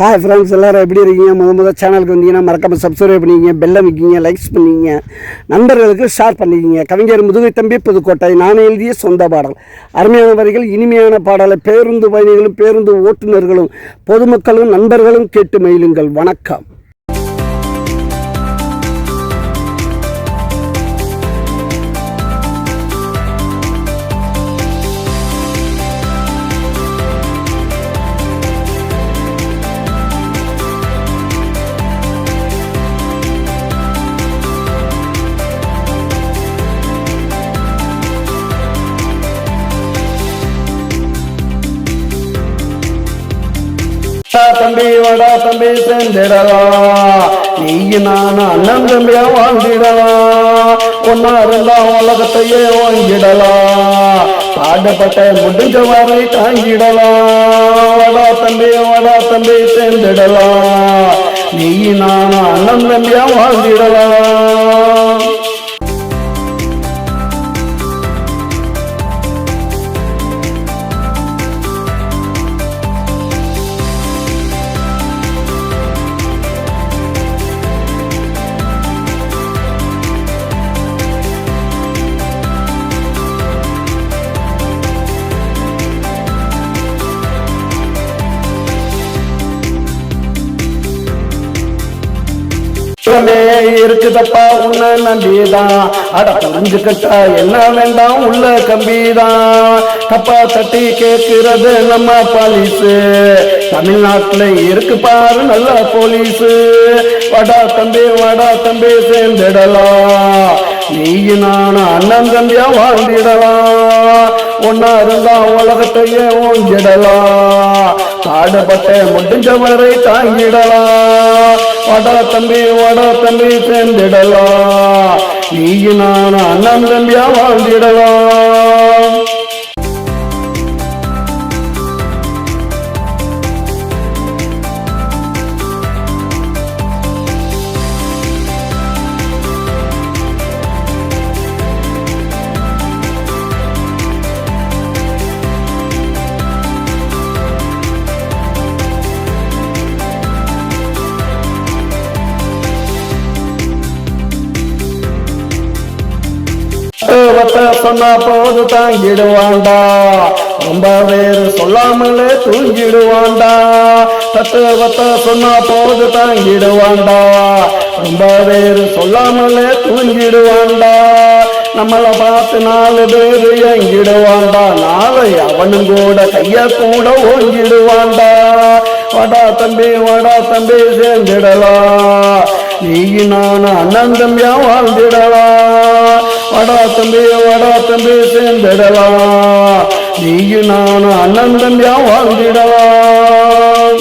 Hi friends, எல்லோரும் எப்படி இருக்கீங்க? முதல் சேனலுக்கு வந்தீங்கன்னா மறக்காமல் சப்ஸ்கிரைப் பண்ணிக்கிங்க, பெல் அமைக்கிங்க, லைக்ஸ் பண்ணிக்கிங்க, நண்பர்களுக்கு ஷேர் பண்ணிக்கிங்க. கவிஞர் முதுகை தம்பி புதுக்கோட்டை. நான் எழுதிய சொந்த பாடல். அருமையான வரிகள், இனிமையான பாடலை பேருந்து பயணிகளும் பேருந்து ஓட்டுநர்களும் பொதுமக்களும் நண்பர்களும் கேட்டு மகிழுங்கள். வணக்கம். தம்பி வடா தம்பி சேர்ந்திடலாம், நீ நான் அண்ணன் தம்பியா வாழ்ந்திடலாம், ஒன்னா இருந்தா உலகத்தையே வாங்கிடலாம், பாடப்பட்ட முடிஞ்ச வரை தாங்கிடலாம். வடா தம்பி சேர்ந்திடலாம், நீ நான் அண்ணன் தம்பியா வாழ்ந்திடலாம். இருக்குதப்பா உன்னை நம்பிதான், அட புரிஞ்சுக்கிட்டா என்ன வேண்டாம் உள்ள கம்பிதான். தப்பா தட்டி கேட்கிறது நம்ம பாலிசு, தமிழ்நாட்டுல இருக்கு பாரு நல்ல போலீஸு. வடா தம்பி சேர்ந்திடலாம், நீ நான் அண்ணன் தம்பியா வாழ்ந்திடலாம், ஒன்னா இருந்தா உலகத்தையே ஓங்கிடலாம், பாடப்பட்ட முடிஞ்ச வரை தாங்கிடலாம். வடா தம்பி சேர்ந்திடலாம், நீ நான் அண்ணன் தம்பியா வாழ்ந்திடலாம். சொன்னா போது தாங்கிடுவாண்டா, ரொம்ப பேரு சொல்லாமலே தூங்கிடுவாண்டா. தத்துவத்தை சொன்னா போது தாங்கிடுவாண்டா, ரொம்ப பேரு சொல்லாமலே தூங்கிடுவாண்டா. நம்மளை பார்த்து 4 பேரு எங்கிடுவாண்டா, நாளை அவனும் கூட கைய கூட ஓங்கிடுவாண்டா. வடா தம்பி சேர்ந்திடலாம், நீ நான் அண்ணன் தம்பியா வாழ்ந்திடலாம். வடா தம்பி சேர்ந்திடலாம், நீ நான் அண்ணன் தம்பியா வாழ்ந்திடலாம்.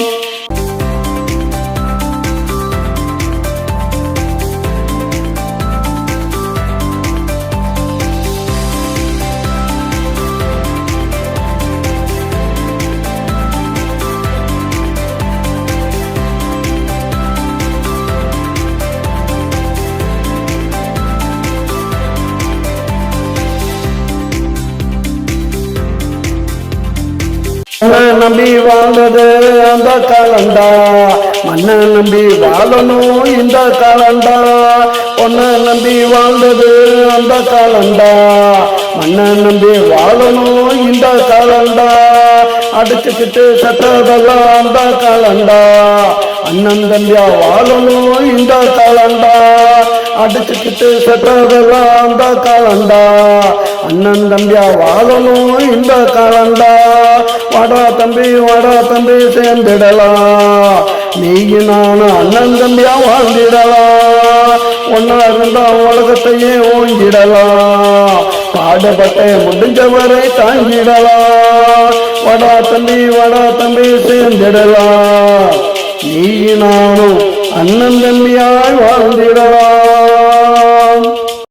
நம்பி வாழ்ந்தது அந்த காலண்டா, மண்ணை நம்பி வாழணும் இந்த காலண்டா. பொண்ணை நம்பி வாழ்ந்தது அந்த காலண்டா, மண்ணை நம்பி வாழணும் இந்த காலண்டா. அடிச்சுக்கிட்டு சட்டதெல்லாம் அந்த காலண்டா, அண்ணன் தம்பியா வாழணும் இந்த காலண்டா. அடிச்சுக்கிட்டு சட்டதெல்லாம் அந்த காலண்டா, அண்ணன் தம்பியா வாழணும் இந்த காலண்டா. வடா தம்பி சேர்ந்திடலாம், நீ நான் அண்ணன் தம்பியா வாழ்ந்திடலாம், ஒன்னா இருந்தா உலகத்தையே ஓங்கிடலாம், பாடப்பட்ட முடிஞ்ச வரை தாங்கிடலாம். வடா தம்பி சேர்ந்திடலாம், நீ நானும் அண்ணன் தம்பியாய் வாழ்ந்திடலாம்.